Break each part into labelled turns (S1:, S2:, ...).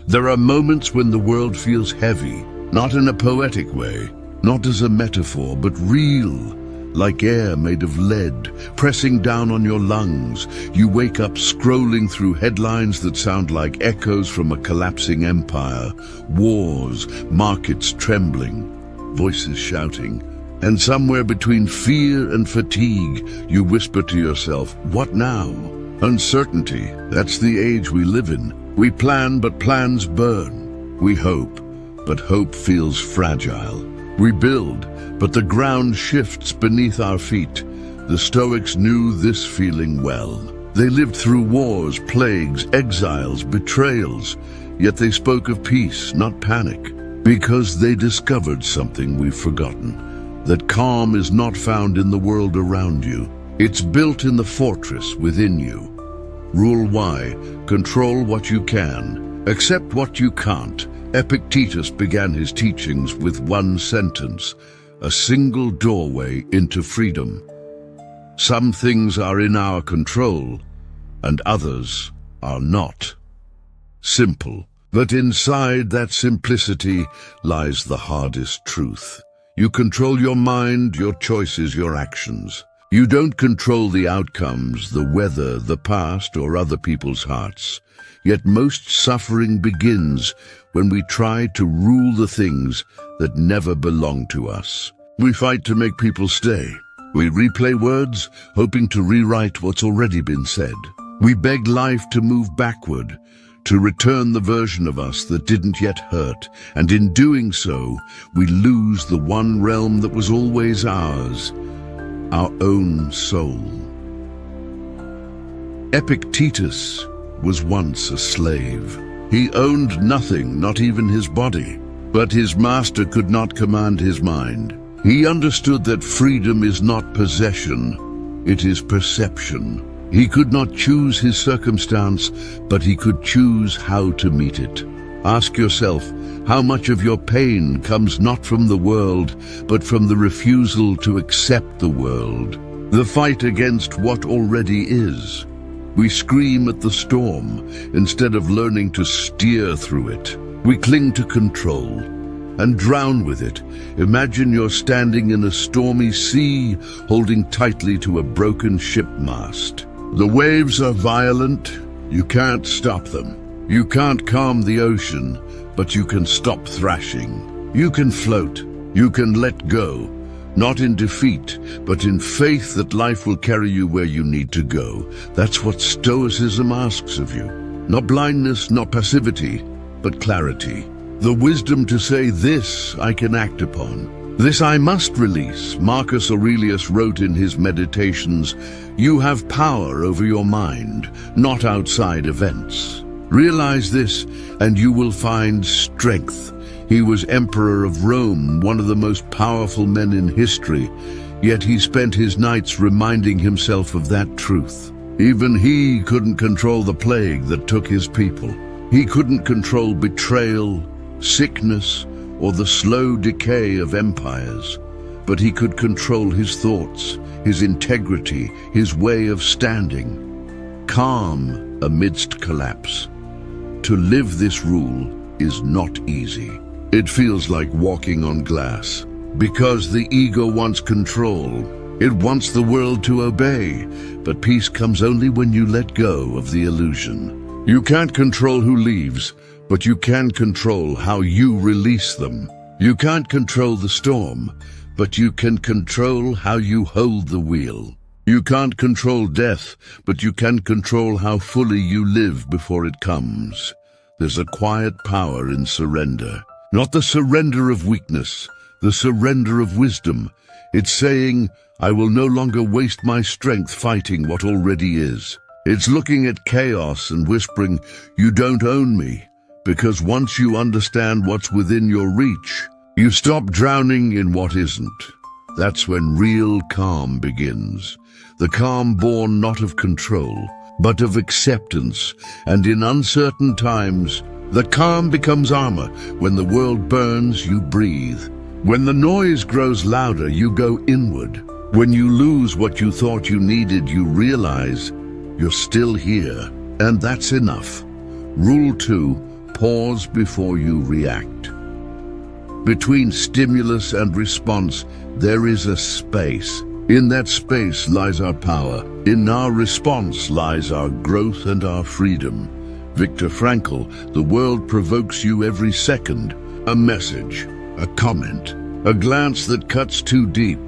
S1: There are moments when the world feels heavy, not in a poetic way, not as a metaphor, but real, like air made of lead, pressing down on your lungs. You wake up scrolling through headlines that sound like echoes from a collapsing empire, wars, markets trembling, voices shouting. And somewhere between fear and fatigue, you whisper to yourself, what now? Uncertainty, that's the age we live in. We plan, but plans burn. We hope, but hope feels fragile. We build, but the ground shifts beneath our feet. The Stoics knew this feeling well. They lived through wars, plagues, exiles, betrayals, yet they spoke of peace, not panic, because they discovered something we've forgotten. That calm is not found in the world around you. It's built in the fortress within you. Rule Y, control what you can, accept what you can't. Epictetus began his teachings with one sentence, a single doorway into freedom. Some things are in our control, and others are not. Simple, but inside that simplicity lies the hardest truth. You control your mind, your choices, your actions. You don't control the outcomes, the weather, the past, or other people's hearts. Yet most suffering begins when we try to rule the things that never belong to us. We fight to make people stay. We replay words, hoping to rewrite what's already been said. We beg life to move backward, to return the version of us that didn't yet hurt, and in doing so, we lose the one realm that was always ours, our own soul. Epictetus was once a slave. He owned nothing, not even his body, but his master could not command his mind. He understood that freedom is not possession, it is perception. He could not choose his circumstance, but he could choose how to meet it. Ask yourself, how much of your pain comes not from the world, but from the refusal to accept the world, the fight against what already is. We scream at the storm instead of learning to steer through it. We cling to control and drown with it. Imagine you're standing in a stormy sea, holding tightly to a broken ship mast. The waves are violent. You can't stop them. You can't calm the ocean, but you can stop thrashing. You can float. You can let go. Not in defeat, but in faith that life will carry you where you need to go. That's what Stoicism asks of you. Not blindness, not passivity, but clarity. The wisdom to say, this I can act upon. This I must release. Marcus Aurelius wrote in his Meditations, you have power over your mind, not outside events. Realize this, and you will find strength. He was emperor of Rome, one of the most powerful men in history, yet he spent his nights reminding himself of that truth. Even he couldn't control the plague that took his people. He couldn't control betrayal, sickness, or the slow decay of empires, but he could control his thoughts, his integrity, his way of standing, calm amidst collapse. To live this rule is not easy. It feels like walking on glass, because the ego wants control. It wants the world to obey, but peace comes only when you let go of the illusion. You can't control who leaves, but you can control how you release them. You can't control the storm, but you can control how you hold the wheel. You can't control death, but you can control how fully you live before it comes. There's a quiet power in surrender. Not the surrender of weakness, the surrender of wisdom. It's saying, I will no longer waste my strength fighting what already is. It's looking at chaos and whispering, you don't own me. Because once you understand what's within your reach, you stop drowning in what isn't. That's when real calm begins. The calm born not of control, but of acceptance. And in uncertain times, the calm becomes armor. When the world burns, you breathe. When the noise grows louder, you go inward. When you lose what you thought you needed, you realize you're still here. And that's enough. Rule 2. pause before you react. Between stimulus and response, there is a space. In that space lies our power. In our response lies our growth and our freedom. Viktor Frankl, the world provokes you every second. A message, a comment, a glance that cuts too deep.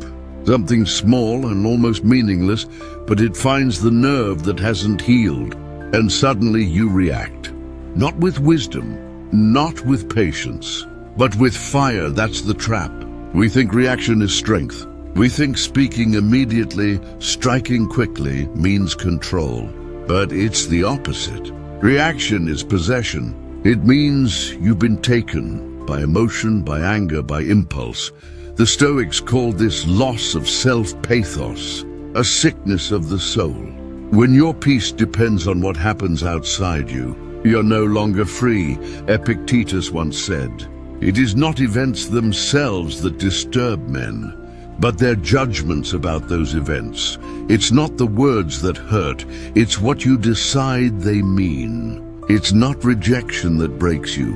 S1: Something small and almost meaningless, but it finds the nerve that hasn't healed. And suddenly you react. Not with wisdom, not with patience, but with fire. That's the trap. We think reaction is strength. We think speaking immediately, striking quickly, means control. But it's the opposite. Reaction is possession. It means you've been taken by emotion, by anger, by impulse. The Stoics called this loss of self-pathos, a sickness of the soul. When your peace depends on what happens outside you, you're no longer free. Epictetus once said, "It is not events themselves that disturb men, but their judgments about those events. It's not the words that hurt, it's what you decide they mean. It's not rejection that breaks you,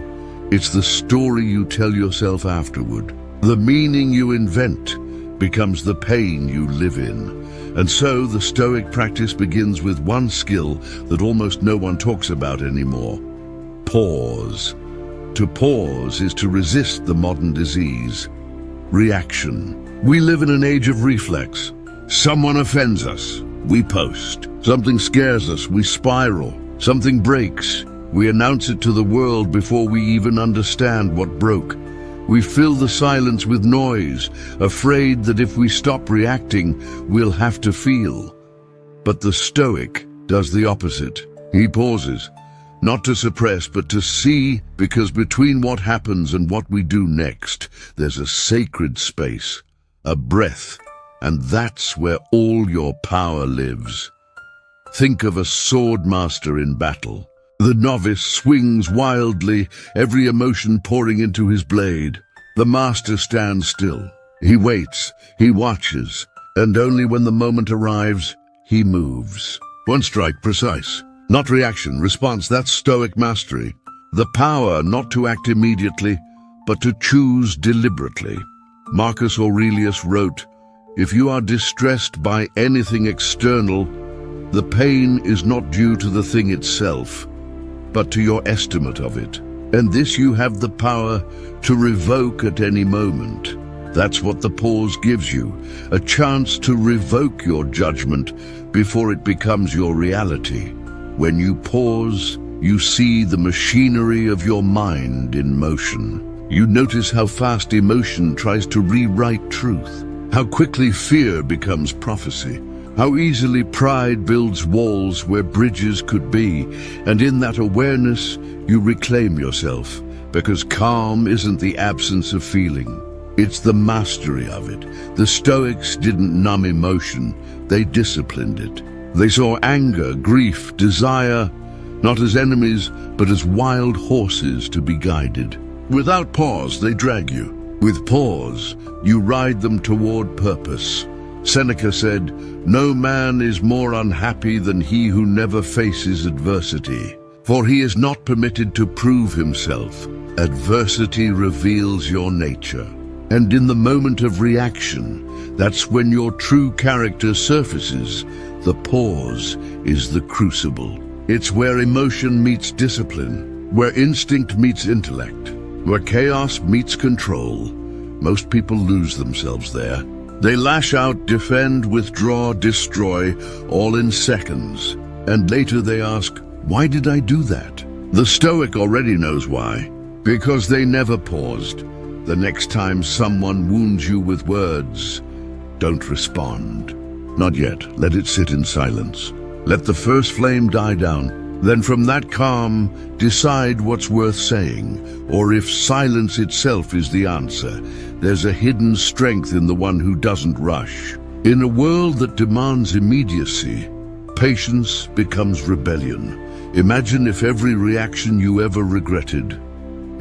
S1: it's the story you tell yourself afterward. The meaning you invent becomes the pain you live in." And so the Stoic practice begins with one skill that almost no one talks about anymore: pause. To pause is to resist the modern disease, reaction. We live in an age of reflex. Someone offends us, we post. Something scares us, we spiral. Something breaks, we announce it to the world before we even understand what broke. We fill the silence with noise, afraid that if we stop reacting, we'll have to feel. But the Stoic does the opposite. He pauses, not to suppress, but to see, because between what happens and what we do next, there's a sacred space, a breath, and that's where all your power lives. Think of a sword master in battle. The novice swings wildly, every emotion pouring into his blade. The master stands still. He waits, he watches, and only when the moment arrives, he moves. One strike, precise. Not reaction, response. That's Stoic mastery. The power not to act immediately, but to choose deliberately. Marcus Aurelius wrote, "If you are distressed by anything external, the pain is not due to the thing itself, but to your estimate of it. And this you have the power to revoke at any moment." That's what the pause gives you, a chance to revoke your judgment before it becomes your reality. When you pause, you see the machinery of your mind in motion. You notice how fast emotion tries to rewrite truth, how quickly fear becomes prophecy, how easily pride builds walls where bridges could be, and in that awareness, you reclaim yourself, because calm isn't the absence of feeling, it's the mastery of it. The Stoics didn't numb emotion, they disciplined it. They saw anger, grief, desire, not as enemies, but as wild horses to be guided. Without pause, they drag you. With pause, you ride them toward purpose. Seneca said, "No man is more unhappy than he who never faces adversity, for he is not permitted to prove himself. Adversity reveals your nature." And in the moment of reaction, that's when your true character surfaces. The pause is the crucible. It's where emotion meets discipline, where instinct meets intellect, where chaos meets control. Most people lose themselves there. They lash out, defend, withdraw, destroy, all in seconds. And later they ask, why did I do that? The Stoic already knows why. Because they never paused. The next time someone wounds you with words, don't respond. Not yet. Let it sit in silence. Let the first flame die down. Then from that calm, decide what's worth saying, or if silence itself is the answer. There's a hidden strength in the one who doesn't rush. In a world that demands immediacy, patience becomes rebellion. Imagine if every reaction you ever regretted,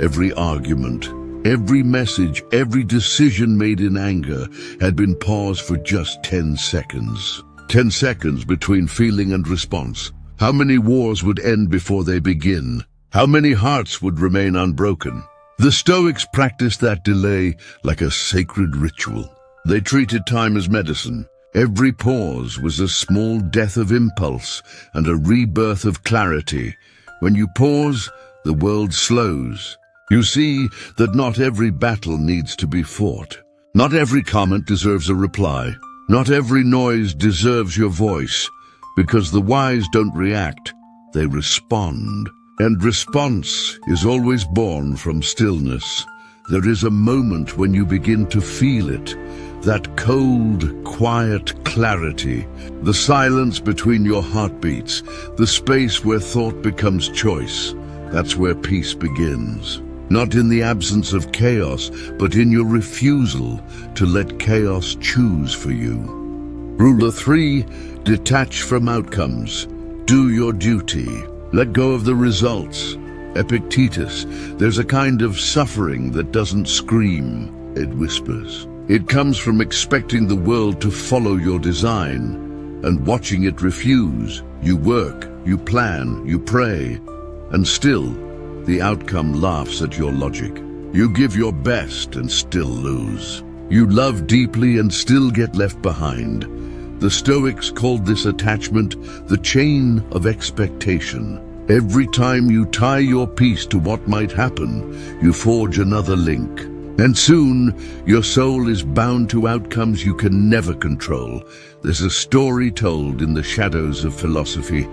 S1: every argument, every message, every decision made in anger had been paused for just 10 seconds. 10 seconds between feeling and response. How many wars would end before they begin? How many hearts would remain unbroken? The Stoics practiced that delay like a sacred ritual. They treated time as medicine. Every pause was a small death of impulse and a rebirth of clarity. When you pause, the world slows. You see that not every battle needs to be fought. Not every comment deserves a reply. Not every noise deserves your voice, because the wise don't react, they respond. And response is always born from stillness. There is a moment when you begin to feel it, that cold, quiet clarity, the silence between your heartbeats, the space where thought becomes choice. That's where peace begins. Not in the absence of chaos, but in your refusal to let chaos choose for you. Rule 3, detach from outcomes. Do your duty. Let go of the results. Epictetus, there's a kind of suffering that doesn't scream, it whispers. It comes from expecting the world to follow your design and watching it refuse. You work, you plan, you pray, and still, the outcome laughs at your logic. You give your best and still lose. You love deeply and still get left behind. The Stoics called this attachment the chain of expectation. Every time you tie your piece to what might happen, you forge another link. And soon, your soul is bound to outcomes you can never control. There's a story told in the shadows of philosophy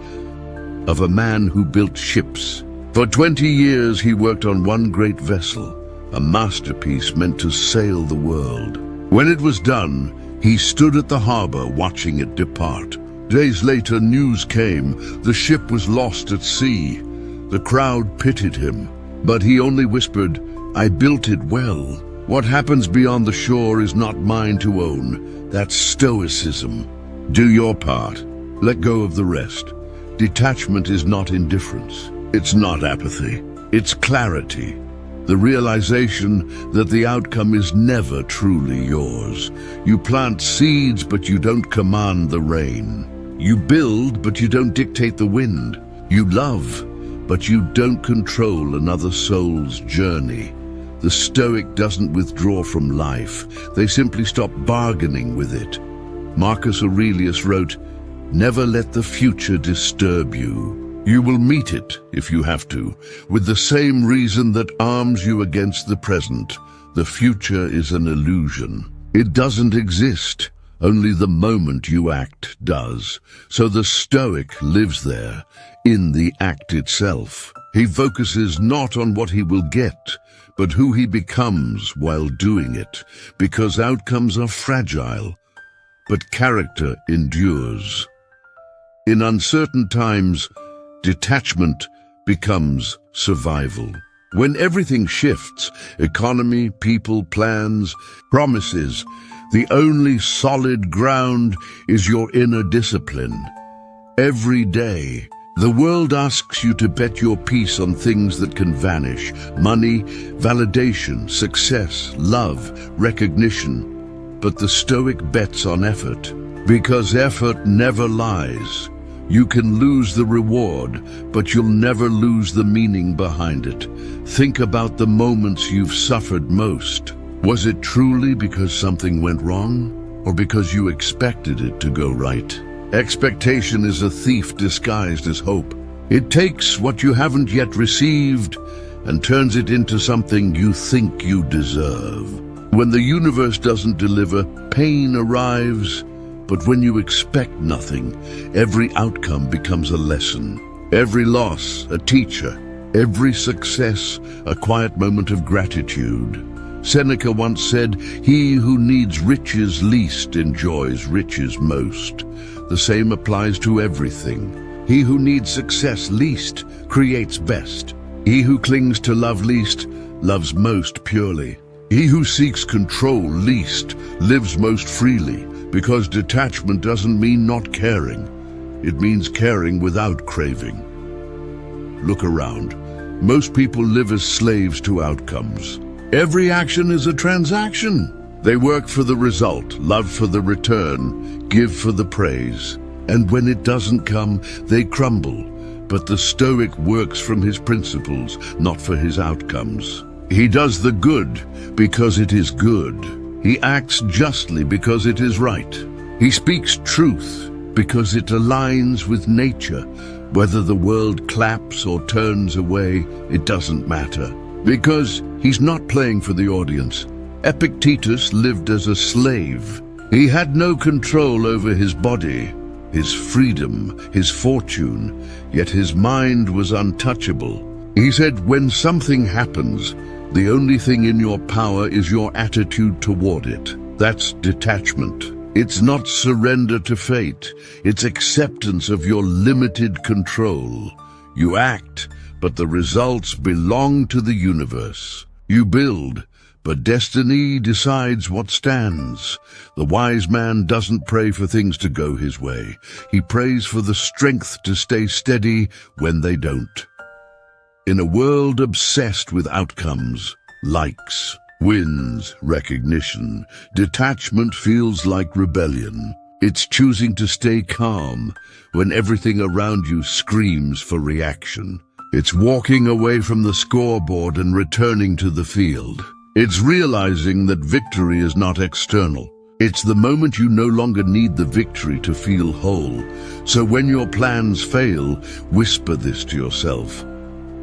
S1: of a man who built ships. For 20 years he worked on one great vessel, a masterpiece meant to sail the world. When it was done, he stood at the harbor watching it depart. Days later, news came. The ship was lost at sea. The crowd pitied him, but he only whispered, "I built it well. What happens beyond the shore is not mine to own." That's Stoicism. Do your part. Let go of the rest. Detachment is not indifference. It's not apathy. It's clarity. The realization that the outcome is never truly yours. You plant seeds, but you don't command the rain. You build, but you don't dictate the wind. You love, but you don't control another soul's journey. The Stoic doesn't withdraw from life. They simply stop bargaining with it. Marcus Aurelius wrote, "Never let the future disturb you. You will meet it, if you have to, with the same reason that arms you against the present. The future is an illusion. It doesn't exist. Only the moment you act does." So the Stoic lives there, in the act itself. He focuses not on what he will get, but who he becomes while doing it, because outcomes are fragile, but character endures. In uncertain times, detachment becomes survival. When everything shifts, economy, people, plans, promises, the only solid ground is your inner discipline. Every day, the world asks you to bet your peace on things that can vanish: money, validation, success, love, recognition. But the Stoic bets on effort, because effort never lies. You can lose the reward, but you'll never lose the meaning behind it. Think about the moments you've suffered most. Was it truly because something went wrong, or because you expected it to go right? Expectation is a thief disguised as hope. It takes what you haven't yet received and turns it into something you think you deserve. When the universe doesn't deliver, pain arrives. But when you expect nothing, every outcome becomes a lesson. Every loss, a teacher. Every success, a quiet moment of gratitude. Seneca once said, "He who needs riches least enjoys riches most." The same applies to everything. He who needs success least creates best. He who clings to love least loves most purely. He who seeks control least lives most freely. Because detachment doesn't mean not caring. It means caring without craving. Look around. Most people live as slaves to outcomes. Every action is a transaction. They work for the result, love for the return, give for the praise. And when it doesn't come, they crumble. But the Stoic works from his principles, not for his outcomes. He does the good because it is good. He acts justly because it is right. He speaks truth because it aligns with nature. Whether the world claps or turns away, it doesn't matter. Because he's not playing for the audience. Epictetus lived as a slave. He had no control over his body, his freedom, his fortune, yet his mind was untouchable. He said, when something happens, the only thing in your power is your attitude toward it. That's detachment. It's not surrender to fate. It's acceptance of your limited control. You act, but the results belong to the universe. You build, but destiny decides what stands. The wise man doesn't pray for things to go his way. He prays for the strength to stay steady when they don't. In a world obsessed with outcomes, likes, wins, recognition, detachment feels like rebellion. It's choosing to stay calm when everything around you screams for reaction. It's walking away from the scoreboard and returning to the field. It's realizing that victory is not external. It's the moment you no longer need the victory to feel whole. So when your plans fail, whisper this to yourself: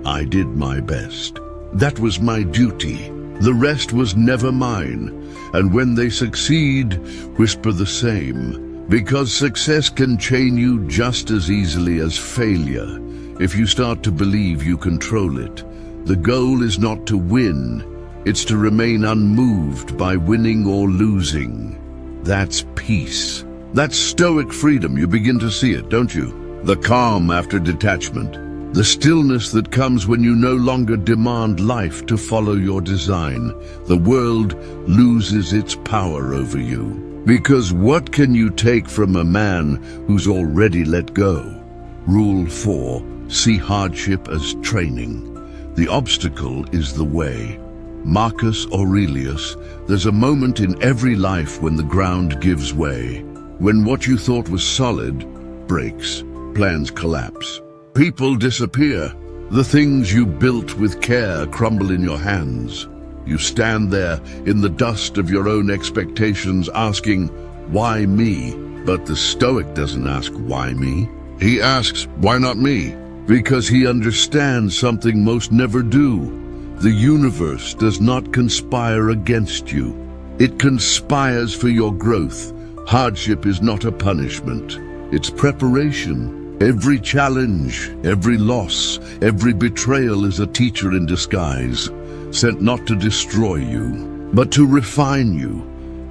S1: I did my best. That was my duty. The rest was never mine. And when they succeed, whisper the same. Because success can chain you just as easily as failure. If you start to believe you control it, the goal is not to win. It's to remain unmoved by winning or losing. That's peace. That's Stoic freedom. You begin to see it, don't you? The calm after detachment. The stillness that comes when you no longer demand life to follow your design. The world loses its power over you. Because what can you take from a man who's already let go? Rule 4. See hardship as training. The obstacle is the way. Marcus Aurelius, there's a moment in every life when the ground gives way. When what you thought was solid breaks, plans collapse. People disappear. The things you built with care crumble in your hands. You stand there in the dust of your own expectations asking, why me? But the Stoic doesn't ask, why me? He asks, why not me? Because he understands something most never do. The universe does not conspire against you. It conspires for your growth. Hardship is not a punishment. It's preparation. Every challenge, every loss, every betrayal is a teacher in disguise, sent not to destroy you, but to refine you.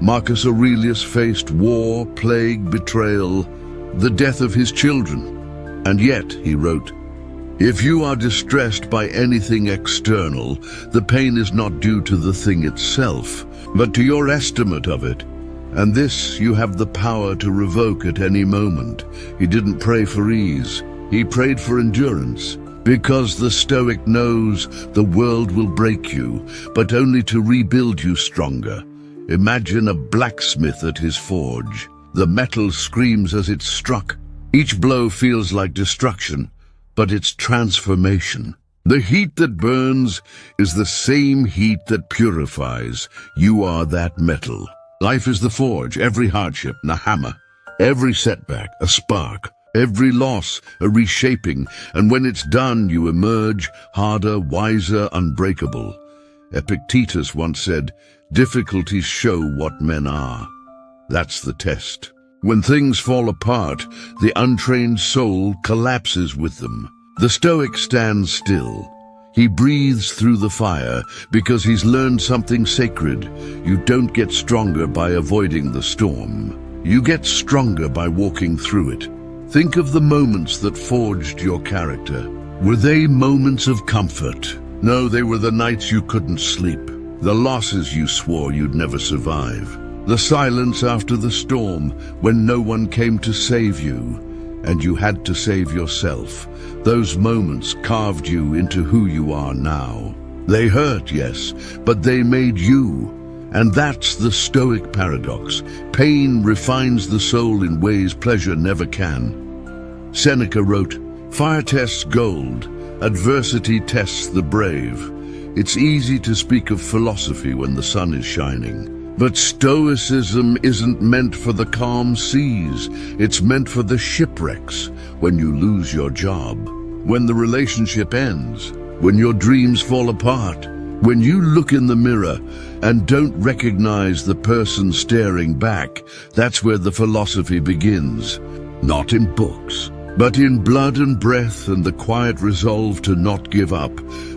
S1: Marcus Aurelius faced war, plague, betrayal, the death of his children. And yet, he wrote, if you are distressed by anything external, the pain is not due to the thing itself, but to your estimate of it. And this you have the power to revoke at any moment. He didn't pray for ease. He prayed for endurance. Because the Stoic knows the world will break you, but only to rebuild you stronger. Imagine a blacksmith at his forge. The metal screams as it's struck. Each blow feels like destruction, but it's transformation. The heat that burns is the same heat that purifies. You are that metal. Life is the forge, every hardship, a hammer, every setback, a spark, every loss, a reshaping, and when it's done, you emerge harder, wiser, unbreakable. Epictetus once said, difficulties show what men are. That's the test. When things fall apart, the untrained soul collapses with them. The Stoic stands still. He breathes through the fire because he's learned something sacred. You don't get stronger by avoiding the storm. You get stronger by walking through it. Think of the moments that forged your character. Were they moments of comfort? No, they were the nights you couldn't sleep. The losses you swore you'd never survive. The silence after the storm when no one came to save you, and you had to save yourself. Those moments carved you into who you are now. They hurt, yes, but they made you. And that's the Stoic paradox. Pain refines the soul in ways pleasure never can. Seneca wrote, Fire tests gold, adversity tests the brave. It's easy to speak of philosophy when the sun is shining. But Stoicism isn't meant for the calm seas. It's meant for the shipwrecks, when you lose your job, when the relationship ends, when your dreams fall apart, when you look in the mirror and don't recognize the person staring back. That's where the philosophy begins. Not in books, but in blood and breath and the quiet resolve to not give up.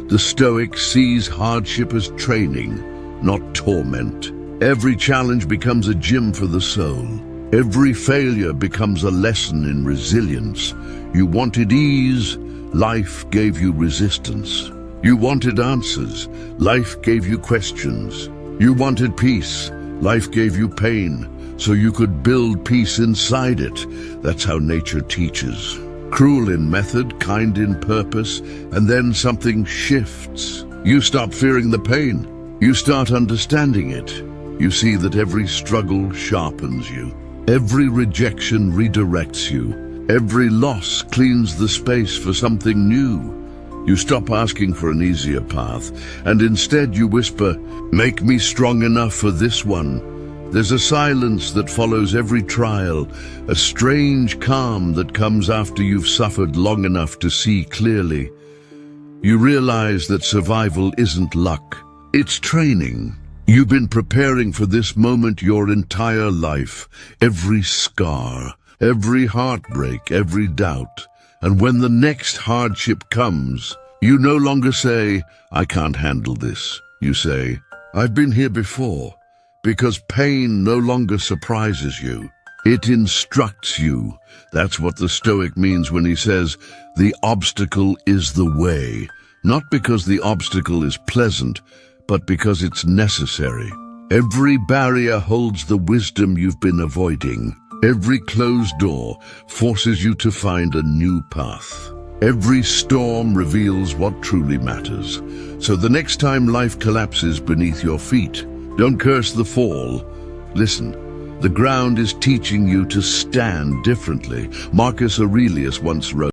S1: The Stoic sees hardship as training, not torment. Every challenge becomes a gym for the soul. Every failure becomes a lesson in resilience. You wanted ease, life gave you resistance. You wanted answers, life gave you questions. You wanted peace, life gave you pain, so you could build peace inside it. That's how nature teaches. Cruel in method, kind in purpose, and then something shifts. You stop fearing the pain. You start understanding it. You see that every struggle sharpens you. Every rejection redirects you. Every loss cleans the space for something new. You stop asking for an easier path, and instead you whisper, "Make me strong enough for this one." There's a silence that follows every trial, a strange calm that comes after you've suffered long enough to see clearly. You realize that survival isn't luck, it's training. You've been preparing for this moment your entire life, every scar, every heartbreak, every doubt. And when the next hardship comes, you no longer say, "I can't handle this." You say, "I've been here before." Because pain no longer surprises you. It instructs you. That's what the Stoic means when he says, the obstacle is the way. Not because the obstacle is pleasant, but because it's necessary. Every barrier holds the wisdom you've been avoiding. Every closed door forces you to find a new path. Every storm reveals what truly matters. So the next time life collapses beneath your feet, don't curse the fall. Listen, the ground is teaching you to stand differently. Marcus Aurelius once wrote,